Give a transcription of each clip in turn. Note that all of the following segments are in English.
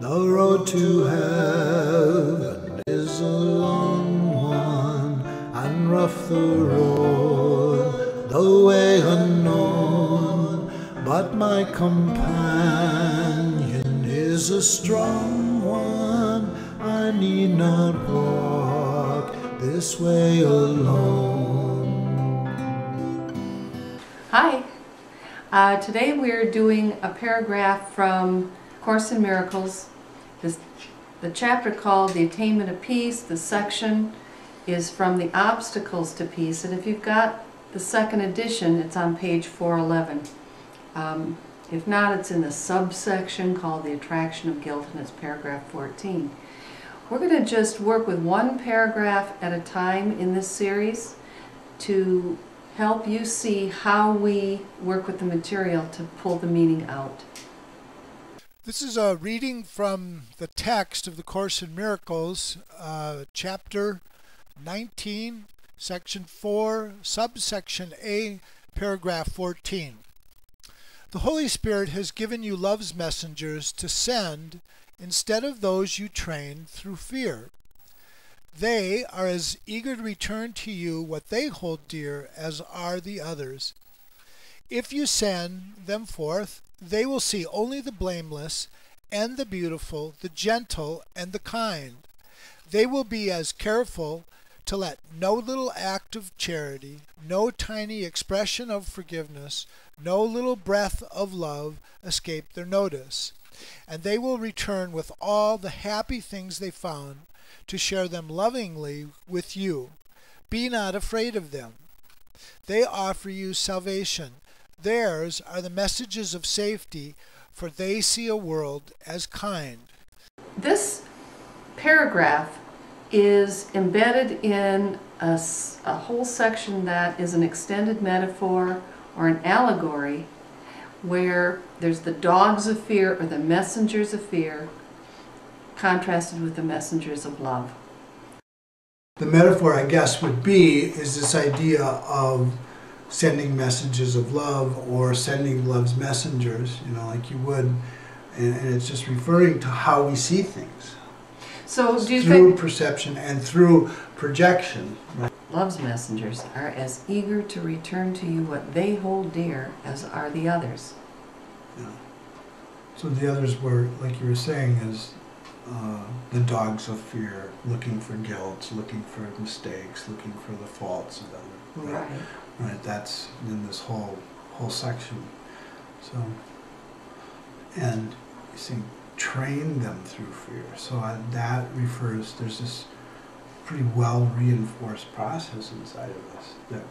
The road to heaven is a long one, and rough the road, the way unknown, but my companion is a strong one. I need not walk this way alone. Hi, today we're doing a paragraph from Course in Miracles. The chapter called The Attainment of Peace. The section is from the Obstacles to Peace, and if you've got the second edition, it's on page 411. If not, it's in the subsection called The Attraction of Guilt, and it's paragraph 14. We're going to just work with one paragraph at a time in this series to help you see how we work with the material to pull the meaning out. This is a reading from the text of the Course in Miracles, chapter 19, section 4, subsection A, paragraph 14. The Holy Spirit has given you love's messengers to send instead of those you trained through fear. They are as eager to return to you what they hold dear as are the others. If you send them forth, they will see only the blameless and the beautiful, the gentle and the kind. They will be as careful to let no little act of charity, no tiny expression of forgiveness, no little breath of love escape their notice. And they will return with all the happy things they found to share them lovingly with you. Be not afraid of them. They offer you salvation. Theirs are the messages of safety, for they see a world as kind. This paragraph is embedded in a whole section that is an extended metaphor or an allegory, where there's the dogs of fear or the messengers of fear contrasted with the messengers of love. The metaphor, I guess, would be is this idea of sending messages of love or sending love's messengers, like you would, and it's just referring to how we see things. So do you through think perception and through projection? Right? Love's messengers are as eager to return to you what they hold dear as are the others? Yeah. So the others were, like you were saying, is the dogs of fear, looking for guilt, looking for mistakes, looking for the faults of others. Right. Right. That's in this whole section. So, and you see, train them through fear. So that refers. There's this pretty well reinforced process inside of us that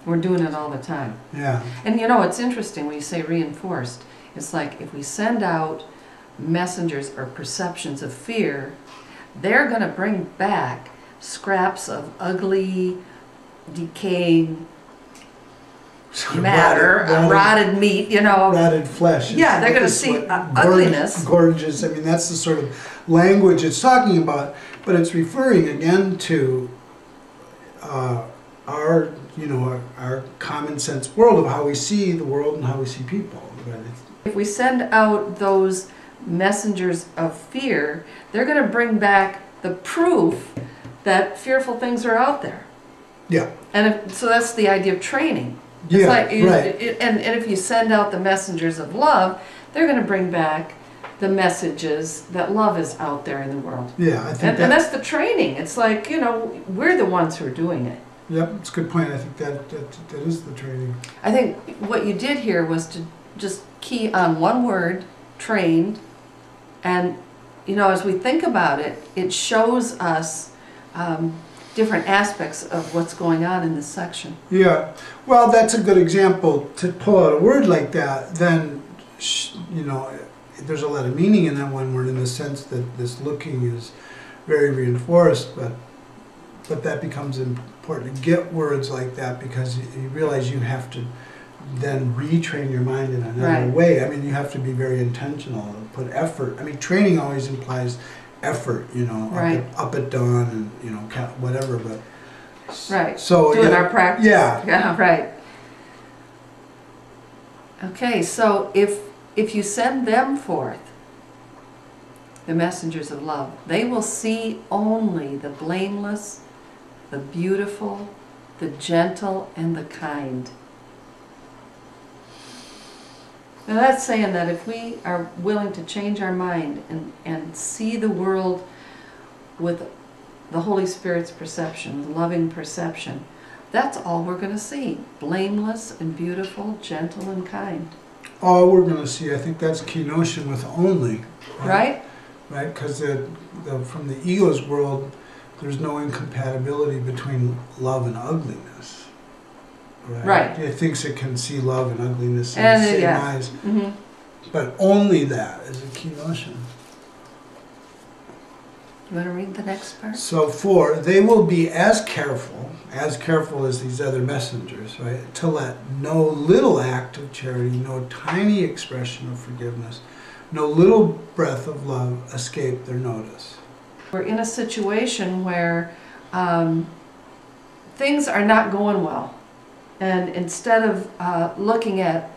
we're doing it all the time. Yeah. And it's interesting when you say reinforced. It's like if we send out messengers or perceptions of fear, they're going to bring back scraps of ugly, decaying matter, rotted meat, rotted flesh. Yeah, they're going to see ugliness. Gorgeous. I mean, that's the sort of language it's talking about, but it's referring again to our common sense world of how we see the world and how we see people. If we send out those messengers of fear, they're going to bring back the proof that fearful things are out there. Yeah. And so that's the idea of training. Yeah, it's like right. And if you send out the messengers of love, they're going to bring back the messages that love is out there in the world. Yeah, I think and that's the training. It's like, we're the ones who are doing it. Yep, it's a good point. I think that is the training. I think what you did here was to just key on one word, trained, and as we think about it, it shows us different aspects of what's going on in this section. Yeah, well, that's a good example. To pull out a word like that, then, there's a lot of meaning in that one word in the sense that this looking is very reinforced, but that becomes important to get words like that because you realize you have to then retrain your mind in another way. I mean, you have to be very intentional, put effort. I mean, training always implies effort, up at dawn and, whatever, but... Right, so, doing our practice. Yeah, right. Okay, so if you send them forth, the messengers of love. They will see only the blameless, the beautiful, the gentle, and the kind. Now that's saying that if we are willing to change our mind and see the world with the Holy Spirit's perception, loving perception, that's all we're going to see. Blameless and beautiful, gentle and kind. All we're going to see, I think that's key notion with only. Right? Right? Because from the ego's world, there's no incompatibility between love and ugliness. Right. It thinks it can see love and ugliness in And the same yeah. eyes. Mm-hmm. But only that is a key notion. You want to read the next part? So 4, they will be as careful as these other messengers, right? To let no little act of charity, no tiny expression of forgiveness, no little breath of love escape their notice. We're in a situation where things are not going well. And instead of looking at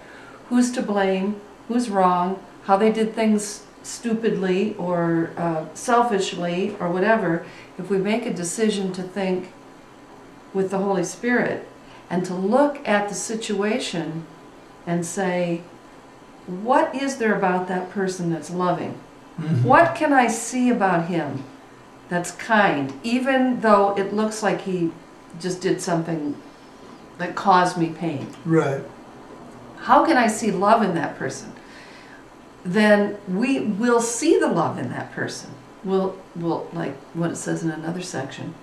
who's to blame, who's wrong, how they did things stupidly or selfishly or whatever, if we make a decision to think with the Holy Spirit and to look at the situation and say, what is there about that person that's loving? Mm-hmm. What can I see about him that's kind, even though it looks like he just did something that caused me pain? Right. How can I see love in that person? Then we will see the love in that person. We'll like what it says in another section,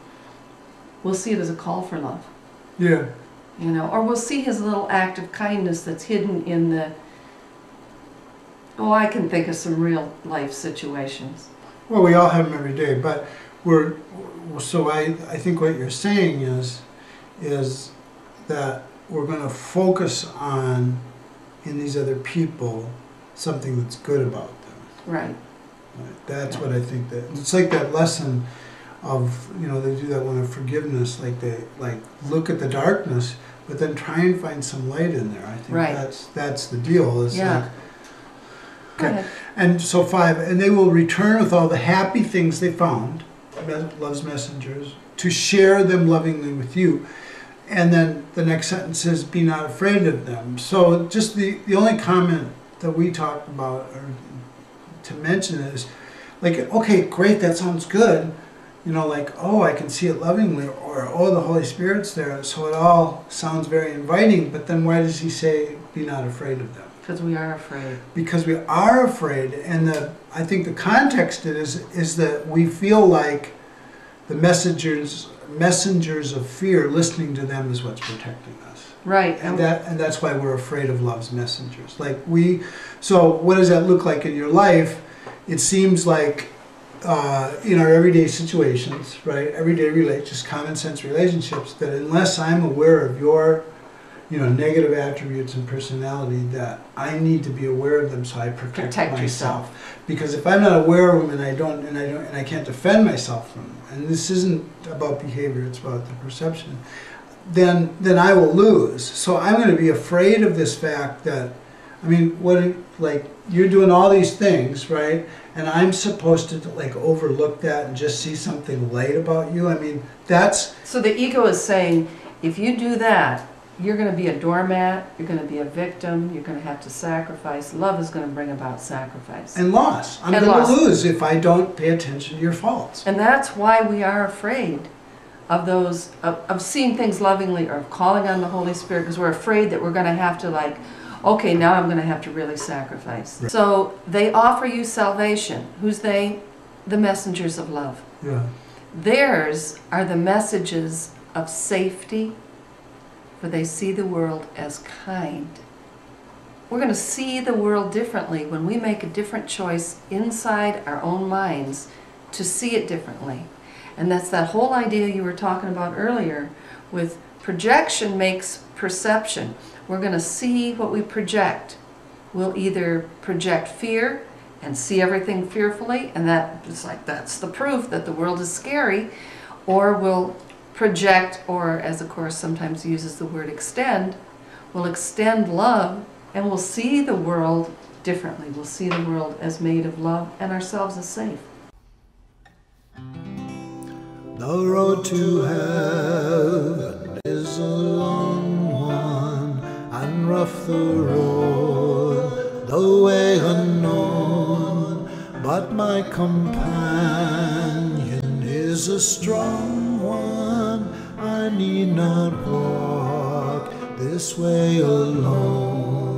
we'll see it as a call for love. Yeah. You know, or we'll see his little act of kindness that's hidden in the, oh, I can think of some real life situations. Well, we all have them every day, but I think what you're saying is that we're going to focus on, in these other people, something that's good about them. Right. Right? That's what I think that, it's like that lesson of, they do that one of forgiveness, like they look at the darkness, but then try and find some light in there. I think Right. that's the deal. It's Yeah. like, Go okay. ahead. And so 5, and they will return with all the happy things they found, love's messengers, to share them lovingly with you. And then the next sentence says, be not afraid of them. So just the only comment that we talked about or to mention is, like, okay, great, that sounds good. Oh, I can see it lovingly, or, oh, the Holy Spirit's there. So it all sounds very inviting, but then why does he say, be not afraid of them? Because we are afraid. Because we are afraid, and I think the context is that we feel like the messengers of fear, listening to them is what's protecting us. Right. And that's why we're afraid of love's messengers. So what does that look like in your life? It seems like in our everyday situations, right? Everyday just common sense relationships, that unless I'm aware of your negative attributes and personality, that I need to be aware of them so I protect myself. Yourself. Because if I'm not aware of them and I can't defend myself from them, and this isn't about behavior, it's about the perception, then I will lose. So I'm going to be afraid of this fact that, you're doing all these things, right? And I'm supposed to overlook that and just see something light about you. That's... So the ego is saying, if you do that, you're going to be a doormat, you're going to be a victim, you're going to have to sacrifice. Love is going to bring about sacrifice. And loss. I'm going to lose if I don't pay attention to your faults. And that's why we are afraid of those, of seeing things lovingly or of calling on the Holy Spirit, because we're afraid that we're going to have to okay, now I'm going to have to really sacrifice. Right. So they offer you salvation. Who's they? The messengers of love. Yeah. Theirs are the messages of safety, for they see the world as kind. We're going to see the world differently when we make a different choice inside our own minds to see it differently. And that's that whole idea you were talking about earlier with projection makes perception. We're going to see what we project. We'll either project fear and see everything fearfully, and that's the proof that the world is scary, or we'll project, or as the Course sometimes uses the word extend, we'll extend love and we'll see the world differently. We'll see the world as made of love and ourselves as safe. The road to heaven is a long one, and rough the road, the way unknown, but my companion is a strong one. I need not walk this way alone.